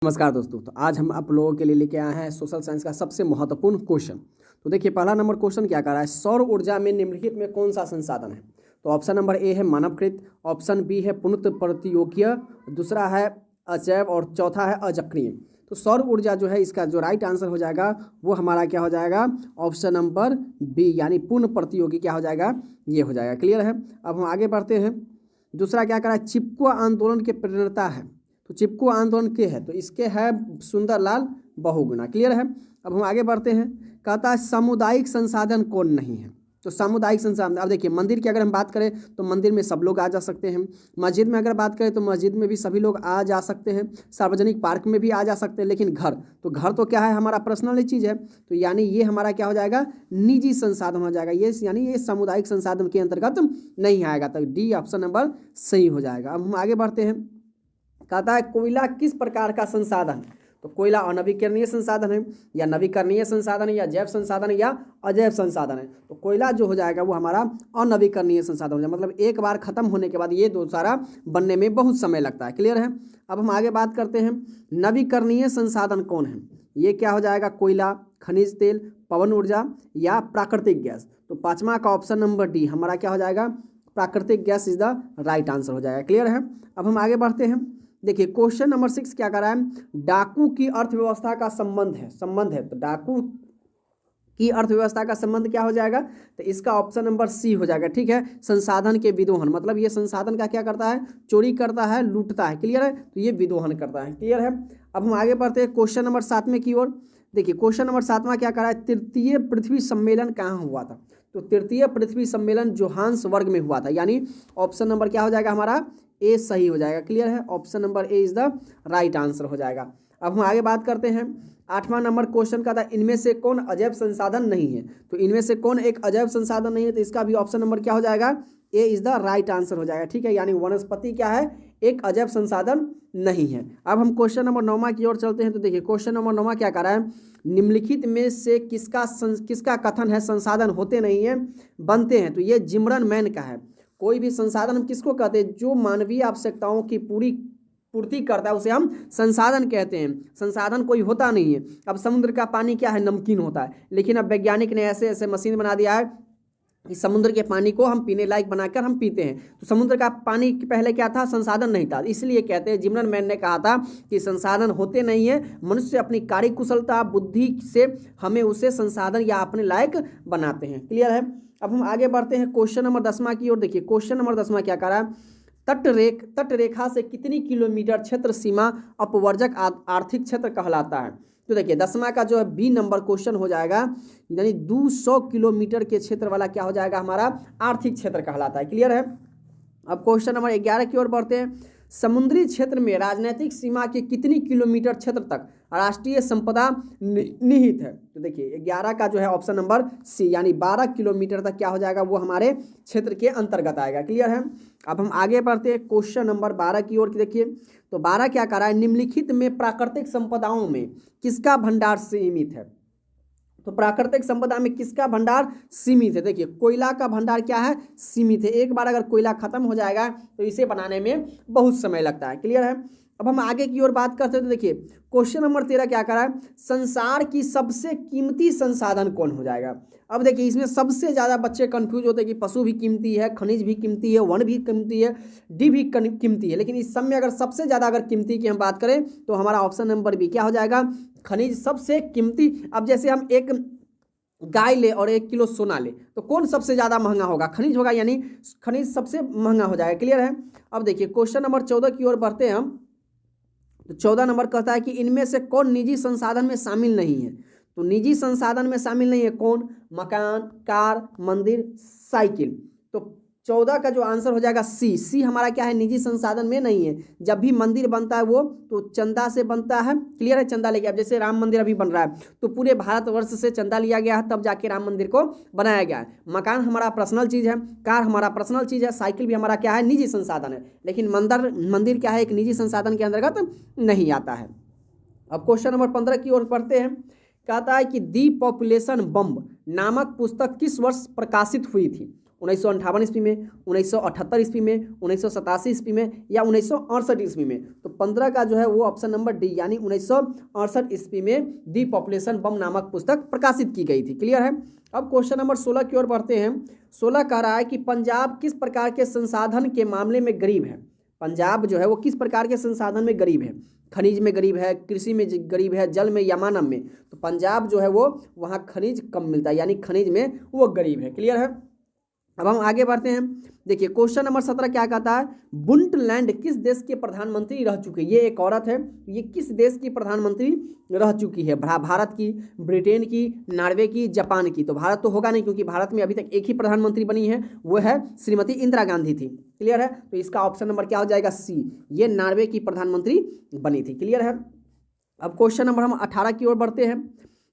नमस्कार दोस्तों। तो आज हम आप लोगों के लिए लेके आए हैं सोशल साइंस का सबसे महत्वपूर्ण क्वेश्चन। तो देखिए, पहला नंबर क्वेश्चन क्या कर रहा है, सौर ऊर्जा में निम्नलिखित में कौन सा संसाधन है। तो ऑप्शन नंबर ए है मानवकृत, ऑप्शन बी है पुनः प्रतियोगिक, दूसरा है अचैव और चौथा है अचक्रीय। तो सौर ऊर्जा जो है इसका जो राइट आंसर हो जाएगा वो हमारा क्या हो जाएगा, ऑप्शन नंबर बी यानी पूर्ण प्रतियोगी क्या हो जाएगा, ये हो जाएगा। क्लियर है। अब हम आगे बढ़ते हैं। दूसरा क्या करा है, चिपको आंदोलन के प्रेरणता है। तो चिपको आंदोलन के है तो इसके है सुंदरलाल बहुगुणा। क्लियर है। अब हम आगे बढ़ते हैं। कहता है सामुदायिक संसाधन कौन नहीं है। तो सामुदायिक संसाधन, अब देखिए मंदिर की अगर हम बात करें तो मंदिर में सब लोग आ जा सकते हैं। मस्जिद में अगर बात करें तो मस्जिद में भी सभी लोग आ जा सकते हैं। सार्वजनिक पार्क में भी आ जा सकते हैं। लेकिन घर तो क्या है, हमारा पर्सनल चीज़ है। तो यानी ये हमारा क्या हो जाएगा, निजी संसाधन हो जाएगा। ये यानी ये सामुदायिक संसाधन के अंतर्गत नहीं आएगा। तो डी ऑप्शन नंबर सही हो जाएगा। अब हम आगे बढ़ते हैं। कहता है कोयला किस प्रकार का संसाधन है। तो कोयला अनवीकरणीय संसाधन है या नवीकरणीय संसाधन है या जैव संसाधन है या अजैव संसाधन है। तो कोयला जो हो जाएगा वो हमारा अनवीकरणीय संसाधन हो जाएगा, मतलब एक बार खत्म होने के बाद ये दोबारा बनने में बहुत समय लगता है। क्लियर है। अब हम आगे बात करते हैं, नवीकरणीय संसाधन कौन है। ये क्या हो जाएगा, कोयला, खनिज तेल, पवन ऊर्जा या प्राकृतिक गैस। तो पांचवा का ऑप्शन नंबर डी हमारा क्या हो जाएगा, प्राकृतिक gas is the right answer हो जाएगा। क्लियर है। अब हम आगे बढ़ते हैं। देखिए क्वेश्चन नंबर 6 क्या कर रहा है, डाकू की अर्थव्यवस्था का संबंध है। तो डाकू की अर्थव्यवस्था का संबंध क्या हो जाएगा, तो इसका ऑप्शन नंबर सी हो जाएगा। ठीक है। संसाधन के विदोहन, मतलब ये संसाधन का क्या करता है, चोरी करता है, लूटता है। क्लियर है। तो ये विदोहन करता है। क्लियर है। अब हम आगे बढ़ते हैं क्वेश्चन नंबर 7 की ओर। देखिए क्वेश्चन नंबर 7 क्या कर रहा है, तृतीय पृथ्वी सम्मेलन कहाँ हुआ था। तो तृतीय पृथ्वी सम्मेलन जोहान्सबर्ग में हुआ था, यानी ऑप्शन नंबर क्या हो जाएगा हमारा, ए सही हो जाएगा। क्लियर है। Option number A is the right answer हो जाएगा। अब हम आगे बात करते हैं। 8वां नंबर क्वेश्चन का था, इनमें से कौन अजैव संसाधन नहीं है। तो इनमें से कौन एक अजैव संसाधन नहीं है, तो इसका भी ऑप्शन नंबर क्या हो जाएगा, ए इज द राइट आंसर हो जाएगा। ठीक है। यानी वनस्पति क्या है, एक अजैव संसाधन नहीं है। अब हम क्वेश्चन नंबर 9 की ओर चलते हैं। तो देखिए क्वेश्चन नंबर 9 क्या कर रहा है, निम्नलिखित में से किसका कथन है संसाधन होते नहीं है बनते हैं। तो ये जिमरन मैन का है। कोई भी संसाधन हम किसको कहते हैं, जो मानवीय आवश्यकताओं की पूर्ति करता है उसे हम संसाधन कहते हैं। संसाधन कोई होता नहीं है। अब समुद्र का पानी क्या है, नमकीन होता है। लेकिन अब वैज्ञानिक ने ऐसे ऐसे मशीन बना दिया है कि समुद्र के पानी को हम पीने लायक बनाकर हम पीते हैं। तो समुद्र का पानी पहले क्या था, संसाधन नहीं था। इसलिए कहते हैं, जिमरन मैन ने कहा था कि संसाधन होते नहीं है, मनुष्य अपनी कार्यकुशलता बुद्धि से हमें उसे संसाधन या अपने लायक बनाते हैं। क्लियर है। अब हम आगे बढ़ते हैं क्वेश्चन नंबर 10 की ओर। देखिए क्वेश्चन नंबर 10 क्या कर रहा है, तट रेखा से कितनी किलोमीटर क्षेत्र सीमा अपवर्जक आर्थिक क्षेत्र कहलाता है। तो देखिए 10वां का जो है बी नंबर क्वेश्चन हो जाएगा, यानी 200 किलोमीटर के क्षेत्र वाला क्या हो जाएगा हमारा, आर्थिक क्षेत्र कहलाता है। क्लियर है। अब क्वेश्चन नंबर 11 की ओर बढ़ते हैं। समुद्री क्षेत्र में राजनीतिक सीमा के कितनी किलोमीटर क्षेत्र तक राष्ट्रीय संपदा निहित है। तो देखिए 11 का जो है ऑप्शन नंबर सी यानी 12 किलोमीटर तक क्या हो जाएगा, वो हमारे क्षेत्र के अंतर्गत आएगा। क्लियर है। अब हम आगे बढ़ते हैं क्वेश्चन नंबर 12 की ओर। देखिए तो 12 क्या कर रहा है, निम्नलिखित में प्राकृतिक संपदाओं में किसका भंडार सीमित है। तो प्राकृतिक संपदा में किसका भंडार सीमित है। देखिए कोयला का भंडार क्या है, सीमित है। एक बार अगर कोयला खत्म हो जाएगा तो इसे बनाने में बहुत समय लगता है। क्लियर है। अब हम आगे की ओर बात करते हैं। तो देखिए क्वेश्चन नंबर 13 क्या कर रहा है, संसार की सबसे कीमती संसाधन कौन हो जाएगा। अब देखिए इसमें सबसे ज़्यादा बच्चे कंफ्यूज होते हैं कि पशु भी कीमती है, खनिज भी कीमती है, वन भी कीमती है, डी भी कीमती है। लेकिन इस सब में अगर सबसे ज़्यादा अगर कीमती की हम बात करें तो हमारा ऑप्शन नंबर बी क्या हो जाएगा, खनिज सबसे कीमती। अब जैसे हम एक गाय ले और 1 किलो सोना ले तो कौन सबसे ज़्यादा महंगा होगा, खनिज होगा, यानी खनिज सबसे महंगा हो जाएगा। क्लियर है। अब देखिए क्वेश्चन नंबर 14 की ओर बढ़ते हैं हम। तो 14 नंबर कहता है कि इनमें से कौन निजी संसाधन में शामिल नहीं है। तो निजी संसाधन में शामिल नहीं है कौन, मकान, कार, मंदिर, साइकिल। तो 14 का जो आंसर हो जाएगा सी हमारा क्या है, निजी संसाधन में नहीं है। जब भी मंदिर बनता है वो तो चंदा से बनता है। क्लियर है। चंदा लेके, अब जैसे राम मंदिर अभी बन रहा है तो पूरे भारतवर्ष से चंदा लिया गया है, तब जाके राम मंदिर को बनाया गया है। मकान हमारा पर्सनल चीज़ है, कार हमारा पर्सनल चीज़ है, साइकिल भी हमारा क्या है, निजी संसाधन है। लेकिन मंदिर क्या है, एक निजी संसाधन के अंतर्गत नहीं आता है। अब क्वेश्चन नंबर 15 की ओर पढ़ते हैं। कहता है कि दी पॉपुलेशन बम नामक पुस्तक किस वर्ष प्रकाशित हुई थी। 1958 ईस्वी में, 1978 ईस्वी में, 1987 ईस्वी में या 1968 ईस्वी में? तो 15 का जो है वो ऑप्शन नंबर डी यानी 1968 ईस्वी में दी पॉपुलेशन बम नामक पुस्तक प्रकाशित की गई थी। क्लियर है। अब क्वेश्चन नंबर 16 की ओर बढ़ते हैं। 16 कह रहा है कि पंजाब किस प्रकार के संसाधन के मामले में गरीब है? पंजाब जो है वो किस प्रकार के संसाधन में गरीब है? खनिज में गरीब है, कृषि में गरीब है, जल में या मानव में? तो पंजाब जो है वो वहाँ खनिज कम मिलता है यानी खनिज में वो गरीब है। क्लियर है। अब हम आगे बढ़ते हैं। देखिए क्वेश्चन नंबर 17 क्या कहता है? बुंटलैंड किस देश के प्रधानमंत्री रह चुके? ये एक औरत है, ये किस देश की प्रधानमंत्री रह चुकी है? भारत की, ब्रिटेन की, नॉर्वे की, जापान की? तो भारत तो होगा नहीं क्योंकि भारत में अभी तक एक ही प्रधानमंत्री बनी है, वो है श्रीमती इंदिरा गांधी थी। क्लियर है। तो इसका ऑप्शन नंबर क्या हो जाएगा? सी, ये नॉर्वे की प्रधानमंत्री बनी थी। क्लियर है। अब क्वेश्चन नंबर हम 18 की ओर बढ़ते हैं।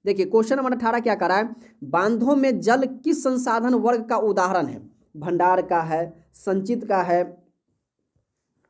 देखिए क्वेश्चन नंबर 18 क्या कर रहा है? बांधों में जल किस संसाधन वर्ग का उदाहरण है? भंडार का है, संचित का है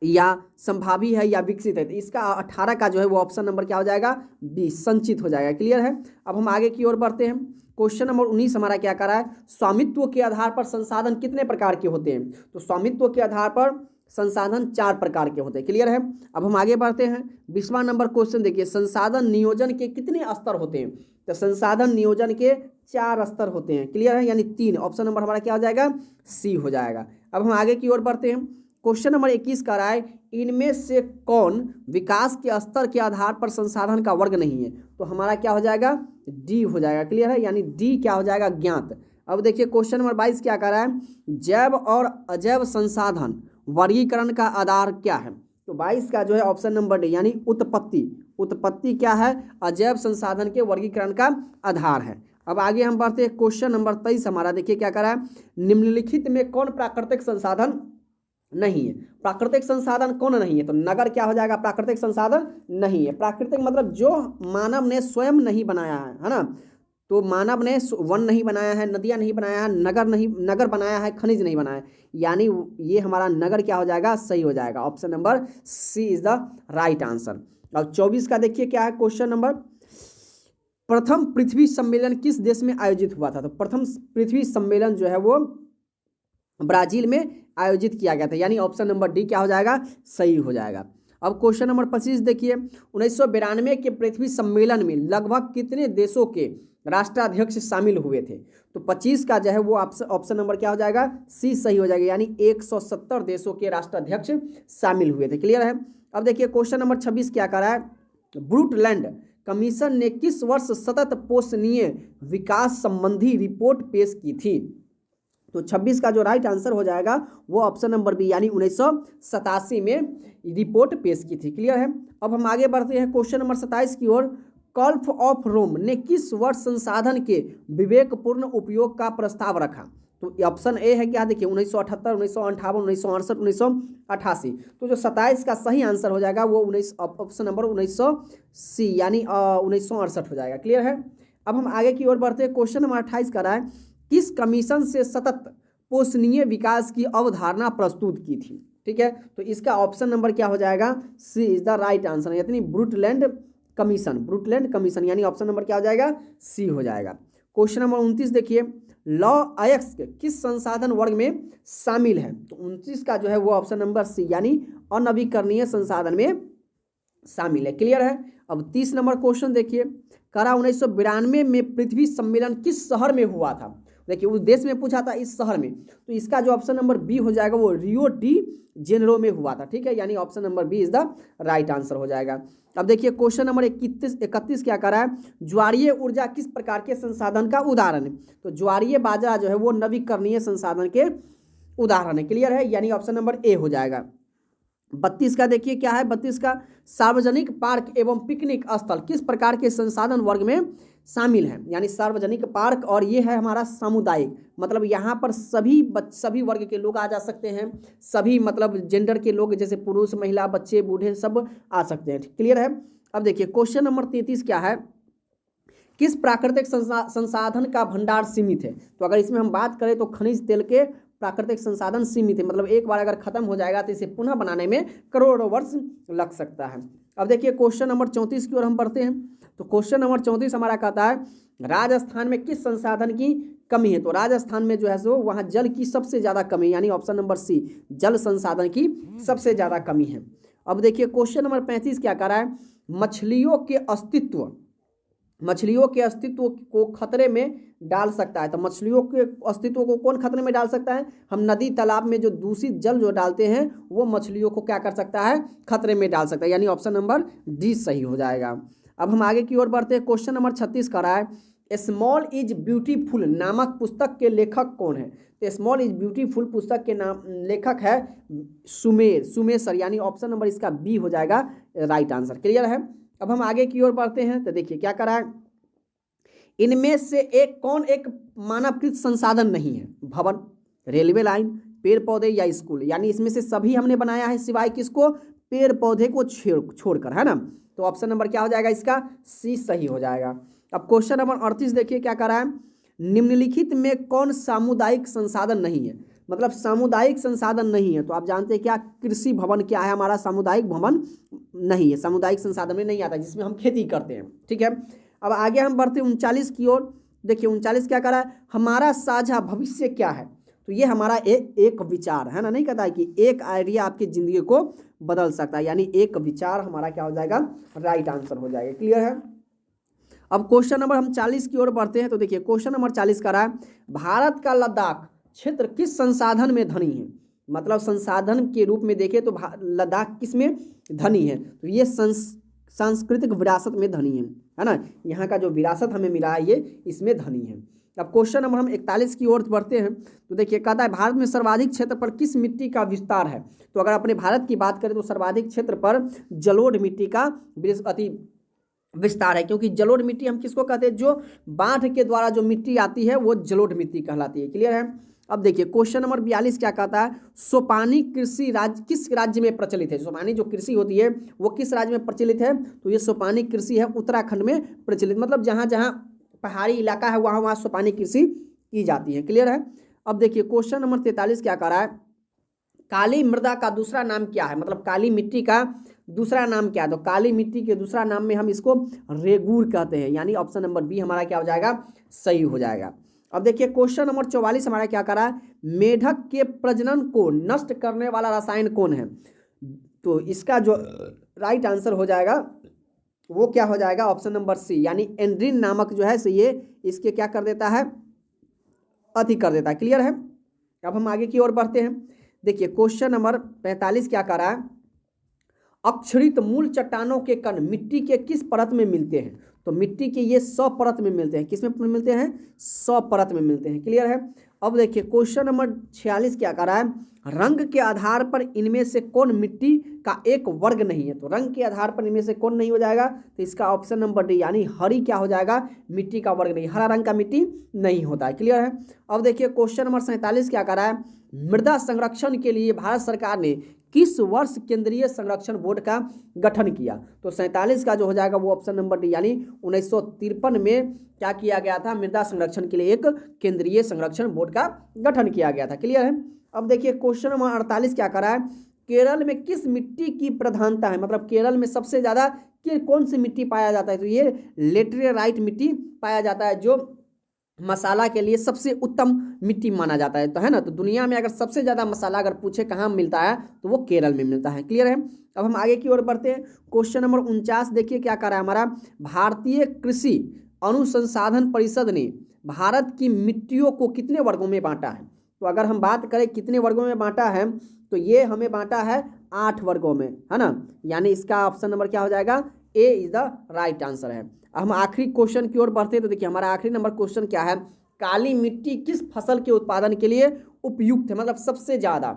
या संभावी है या विकसित है? तो इसका 18 का जो है वो ऑप्शन नंबर क्या हो जाएगा? बी, संचित हो जाएगा। क्लियर है। अब हम आगे की ओर बढ़ते हैं। क्वेश्चन नंबर 19 हमारा क्या कर रहा है? स्वामित्व के आधार पर संसाधन कितने प्रकार के होते हैं? तो स्वामित्व के आधार पर संसाधन 4 प्रकार के होते हैं। क्लियर है। अब हम आगे बढ़ते हैं। 20वां नंबर क्वेश्चन देखिए, संसाधन नियोजन के कितने स्तर होते हैं? तो संसाधन नियोजन के 4 स्तर होते हैं। क्लियर है, यानी 3। ऑप्शन नंबर हमारा क्या हो जाएगा? सी हो जाएगा। अब हम आगे की ओर बढ़ते हैं। क्वेश्चन नंबर 21 का रहा है, इनमें से कौन विकास के स्तर के आधार पर संसाधन का वर्ग नहीं है? तो हमारा क्या हो जाएगा? डी हो जाएगा। क्लियर है, यानी डी क्या हो जाएगा? ज्ञात। अब देखिए क्वेश्चन नंबर 22 क्या कर रहा है? जैव और अजैव संसाधन वर्गीकरण का आधार क्या है? तो 22 का जो है ऑप्शन नंबर डी यानी उत्पत्ति। उत्पत्ति क्या है? अजैव संसाधन के वर्गीकरण का आधार है। अब आगे हम बढ़ते हैं। क्वेश्चन नंबर 23 हमारा देखिए क्या कर रहा है? निम्नलिखित में कौन प्राकृतिक संसाधन नहीं है? प्राकृतिक संसाधन कौन नहीं है? तो नगर क्या हो जाएगा? प्राकृतिक संसाधन नहीं है। प्राकृतिक मतलब जो मानव ने स्वयं नहीं बनाया है ना? तो मानव ने वन नहीं बनाया है, नदियाँ नहीं बनाया है, नगर बनाया है, खनिज नहीं बनाया है, यानी ये हमारा नगर क्या हो जाएगा? सही हो जाएगा। Option number C is the right answer. अब 24 का देखिए क्या है क्वेश्चन नंबर। प्रथम पृथ्वी सम्मेलन किस देश में आयोजित हुआ था? तो प्रथम पृथ्वी सम्मेलन जो है वो ब्राजील में आयोजित किया गया था, यानी ऑप्शन नंबर डी क्या हो जाएगा? सही हो जाएगा। अब क्वेश्चन नंबर 25 देखिए, 1992 के पृथ्वी सम्मेलन में लगभग कितने देशों के राष्ट्राध्यक्ष शामिल हुए थे? तो 25 का जो है वो ऑप्शन नंबर क्या हो जाएगा? सी सही हो जाएगा, यानी 170 देशों के राष्ट्राध्यक्ष शामिल हुए थे। क्लियर है। अब देखिए क्वेश्चन नंबर 26 क्या कर रहा है? ब्रूटलैंड कमीशन ने किस वर्ष सतत पोषणीय विकास संबंधी रिपोर्ट पेश की थी? तो 26 का जो राइट आंसर हो जाएगा वो ऑप्शन नंबर बी यानी 1987 में रिपोर्ट पेश की थी। क्लियर है। अब हम आगे बढ़ते हैं क्वेश्चन नंबर 27 की ओर। कल्फ ऑफ रोम ने किस वर्ष संसाधन के विवेकपूर्ण उपयोग का प्रस्ताव रखा? तो ऑप्शन ए है क्या? देखिए 1978, 1958, 1968, 1988। तो जो 27 का सही आंसर हो जाएगा वो ऑप्शन नंबर 1900 सी यानी 1968 हो जाएगा। क्लियर है। अब हम आगे की ओर बढ़ते हैं। क्वेश्चन नंबर 28 का रहा है, किस कमीशन से सतत पोषणीय विकास की अवधारणा प्रस्तुत की थी? ठीक है, तो इसका ऑप्शन नंबर क्या हो जाएगा? सी इज द राइट आंसर, यानी ब्रूटलैंड कमीशन यानी ऑप्शन नंबर क्या हो जाएगा? सी हो जाएगा। क्वेश्चन नंबर 29 देखिए, लॉ अयस्क किस संसाधन वर्ग में शामिल है? तो 29 का जो है वो ऑप्शन नंबर सी यानी अनवीकरणीय संसाधन में शामिल है। क्लियर है। अब 30 नंबर क्वेश्चन देखिए, करा 1992 में पृथ्वी सम्मेलन किस शहर में हुआ था? देखिए उस देश में पूछा था, इस शहर में, तो इसका जो ऑप्शन नंबर बी हो जाएगा वो रियो डी जेनेरो में हुआ था। ठीक है, यानी option number B is the right answer हो जाएगा। अब देखिए क्वेश्चन नंबर 31 क्या कर रहा है? ज्वारीय ऊर्जा किस प्रकार के संसाधन का उदाहरण है? तो ज्वारीय बाजरा जो है वो नवीकरणीय संसाधन के उदाहरण है। क्लियर है, यानी ऑप्शन नंबर ए हो जाएगा। 32 का देखिए क्या है? 32 का सार्वजनिक पार्क एवं पिकनिक स्थल किस प्रकार के संसाधन वर्ग में शामिल है? यानी सार्वजनिक पार्क और ये है हमारा सामुदायिक, मतलब यहाँ पर सभी वर्ग के लोग आ जा सकते हैं, सभी मतलब जेंडर के लोग जैसे पुरुष, महिला, बच्चे, बूढ़े सब आ सकते हैं। क्लियर है। अब देखिए क्वेश्चन नंबर 33 क्या है? किस प्राकृतिक संसाधन का भंडार सीमित है? तो अगर इसमें हम बात करें तो खनिज तेल के प्राकृतिक संसाधन सीमित है, मतलब एक बार अगर खत्म हो जाएगा तो इसे पुनः बनाने में करोड़ों वर्ष लग सकता है। अब देखिए क्वेश्चन नंबर 34 की ओर हम पढ़ते हैं। तो क्वेश्चन नंबर 34 हमारा कहता है, राजस्थान में किस संसाधन की कमी है। तो राजस्थान में जो है सो वहाँ जल की सबसे ज़्यादा कमी, यानी ऑप्शन नंबर सी, जल संसाधन की सबसे ज़्यादा कमी है। अब देखिए क्वेश्चन नंबर 35 क्या कर रहा है, मछलियों के अस्तित्व को खतरे में डाल सकता है। तो मछलियों के अस्तित्व को कौन खतरे में डाल सकता है, हम नदी तालाब में जो दूषित जल जो डालते हैं वो मछलियों को क्या कर सकता है, खतरे में डाल सकता है, यानी ऑप्शन नंबर डी सही हो जाएगा। अब हम आगे की ओर बढ़ते हैं। क्वेश्चन नंबर 36 का रहा है, स्मॉल इज ब्यूटीफुल नामक पुस्तक के लेखक कौन है। तो स्मॉल इज ब्यूटीफुल पुस्तक के नाम लेखक है सुमेर, यानी ऑप्शन नंबर इसका बी हो जाएगा राइट आंसर। क्लियर है। अब हम आगे की ओर बढ़ते हैं। तो देखिए क्या करा है, इनमें से कौन एक मानवकृत संसाधन नहीं है, भवन, रेलवे लाइन, पेड़ पौधे या स्कूल, यानी इसमें से सभी हमने बनाया है सिवाय किसको, पेड़ पौधे को छोड़कर, है ना। तो ऑप्शन नंबर क्या हो जाएगा इसका, सी सही हो जाएगा। अब क्वेश्चन नंबर 38 देखिए क्या करा है, निम्नलिखित में कौन सामुदायिक संसाधन नहीं है, मतलब सामुदायिक संसाधन नहीं है। तो आप जानते हैं क्या, कृषि भवन क्या है हमारा, सामुदायिक भवन नहीं है, सामुदायिक संसाधन में नहीं आता जिसमें हम खेती करते हैं। ठीक है। अब आगे हम बढ़ते हैं 39 की ओर। देखिए 39 क्या करा है, हमारा साझा भविष्य क्या है। तो ये हमारा एक विचार है ना, नहीं कहता है कि एक आइडिया आपकी जिंदगी को बदल सकता है, यानी एक विचार हमारा क्या हो जाएगा, राइट आंसर हो जाएगा। क्लियर है। अब क्वेश्चन नंबर हम 40 की ओर बढ़ते हैं। तो देखिए क्वेश्चन नंबर 40 का रहा है, भारत का लद्दाख क्षेत्र किस संसाधन में धनी है, मतलब संसाधन के रूप में देखें तो लद्दाख किस में धनी है। तो ये सांस्कृतिक विरासत में धनी है ना, यहाँ का जो विरासत हमें मिला है ये इसमें धनी है। अब क्वेश्चन नंबर हम 41 की ओर बढ़ते हैं। तो देखिए कहता है, भारत में सर्वाधिक क्षेत्र पर किस मिट्टी का विस्तार है। तो अगर अपने भारत की बात करें तो सर्वाधिक क्षेत्र पर जलोढ़ मिट्टी का अति विस्तार है, क्योंकि जलोढ़ मिट्टी हम किसको कहते हैं, जो बाढ़ के द्वारा जो मिट्टी आती है वो जलोढ़ मिट्टी कहलाती है। क्लियर है। अब देखिए क्वेश्चन नंबर 42 क्या कहता है, सोपानी कृषि किस राज्य में प्रचलित है। सोपानी जो कृषि होती है वो किस राज्य में प्रचलित है। तो ये सोपानी कृषि है उत्तराखंड में प्रचलित, मतलब जहाँ जहाँ पहाड़ी इलाका है वहाँ वहाँ सोपानी कृषि की जाती है। क्लियर है। अब देखिए क्वेश्चन नंबर 43 क्या कह रहा है, काली मृदा का दूसरा नाम क्या है, मतलब काली मिट्टी का दूसरा नाम क्या है। तो काली मिट्टी के दूसरा नाम में हम इसको रेगूर कहते हैं, यानी ऑप्शन नंबर बी हमारा क्या हो जाएगा, सही हो जाएगा। अब देखिए क्वेश्चन नंबर 44 हमारा क्या कर रहा है, मेढक के प्रजनन को नष्ट करने वाला रसायन कौन है। तो इसका जो राइट आंसर हो जाएगा वो क्या हो जाएगा, ऑप्शन नंबर सी, यानी एंड्रीन नामक जो है सो ये इसके क्या कर देता है, अति कर देता है। क्लियर है। अब हम आगे की ओर बढ़ते हैं। देखिए क्वेश्चन नंबर 45 क्या कर रहा है, अक्षरित मूल चट्टानों के कण मिट्टी के किस परत में मिलते हैं। तो मिट्टी के ये 100 परत में मिलते हैं, किस में मिलते हैं, 100 परत में मिलते हैं। क्लियर है। अब देखिए क्वेश्चन नंबर 46 क्या कर रहा है, रंग के आधार पर इनमें से कौन मिट्टी का एक वर्ग नहीं है। तो रंग के आधार पर इनमें से कौन नहीं हो जाएगा, तो इसका ऑप्शन नंबर डी, यानी हरी क्या हो जाएगा, मिट्टी का वर्ग नहीं, हरा रंग का मिट्टी नहीं होता है। क्लियर है। अब देखिए क्वेश्चन नंबर 47 क्या कर रहा है, मृदा संरक्षण के लिए भारत सरकार ने किस वर्ष केंद्रीय संरक्षण बोर्ड का गठन किया। तो 47 का जो हो जाएगा वो ऑप्शन नंबर डी, यानी 1953 में क्या किया गया था, मृदा संरक्षण के लिए एक केंद्रीय संरक्षण बोर्ड का गठन किया गया था। क्लियर है। अब देखिए क्वेश्चन नंबर 48 क्या कर रहा है, केरल में किस मिट्टी की प्रधानता है, मतलब केरल में सबसे ज़्यादा कौन सी मिट्टी पाया जाता है। तो ये लेटेराइट मिट्टी पाया जाता है, जो मसाला के लिए सबसे उत्तम मिट्टी माना जाता है। तो है ना, तो दुनिया में अगर सबसे ज़्यादा मसाला अगर पूछे कहाँ मिलता है तो वो केरल में मिलता है। क्लियर है। अब हम आगे की ओर बढ़ते हैं। क्वेश्चन नंबर 49 देखिए क्या कर रहा है हमारा, भारतीय कृषि अनुसंधान परिषद ने भारत की मिट्टियों को कितने वर्गों में बांटा है। तो अगर हम बात करें कितने वर्गों में बांटा है, तो ये हमें बांटा है 8 वर्गों में, है ना, यानी इसका ऑप्शन नंबर क्या हो जाएगा, ए इज द राइट आंसर है। हम आखिरी क्वेश्चन की ओर बढ़ते हैं। तो देखिए हमारा आखिरी नंबर क्वेश्चन क्या है, काली मिट्टी किस फसल के उत्पादन के लिए उपयुक्त है, मतलब सबसे ज़्यादा।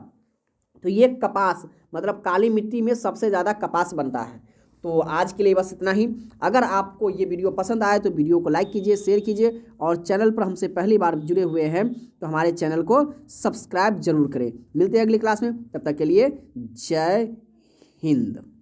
तो ये कपास, मतलब काली मिट्टी में सबसे ज़्यादा कपास बनता है। तो आज के लिए बस इतना ही। अगर आपको ये वीडियो पसंद आए तो वीडियो को लाइक कीजिए, शेयर कीजिए, और चैनल पर हमसे पहली बार जुड़े हुए हैं तो हमारे चैनल को सब्सक्राइब जरूर करें। मिलते हैं अगली क्लास में, तब तक के लिए जय हिंद।